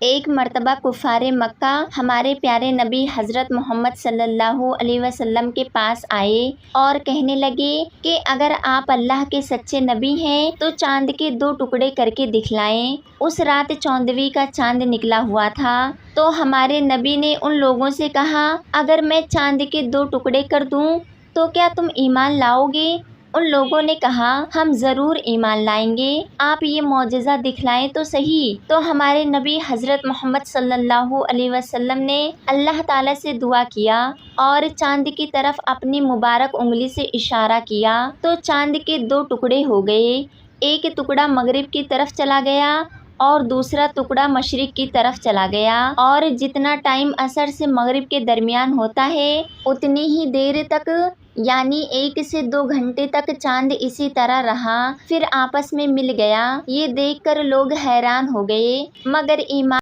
एक मर्तबा कुफ़ारे मक्का हमारे प्यारे नबी हज़रत मोहम्मद सल्लल्लाहु अलैहि वसल्लम के पास आए और कहने लगे कि अगर आप अल्लाह के सच्चे नबी हैं तो चांद के 2 टुकड़े करके दिखलाएं। उस रात 14वीं का चांद निकला हुआ था। तो हमारे नबी ने उन लोगों से कहा, अगर मैं चांद के 2 टुकड़े कर दूं तो क्या तुम ईमान लाओगे? उन लोगों ने कहा, हम ज़रूर ईमान लाएंगे, आप ये मौजज़ा दिखलाएं तो सही। तो हमारे नबी हज़रत मोहम्मद सल्लल्लाहु अलैहि वसल्लम ने अल्लाह ताला से दुआ किया और चांद की तरफ अपनी मुबारक उंगली से इशारा किया तो चांद के 2 टुकड़े हो गए। एक टुकड़ा मगरिब की तरफ चला गया और दूसरा टुकड़ा मशरिक़ की तरफ चला गया। और जितना टाइम असर से मगरिब के दरमियान होता है उतनी ही देर तक यानी 1 से 2 घंटे तक चांद इसी तरह रहा, फिर आपस में मिल गया। ये देखकर लोग हैरान हो गए, मगर ईमान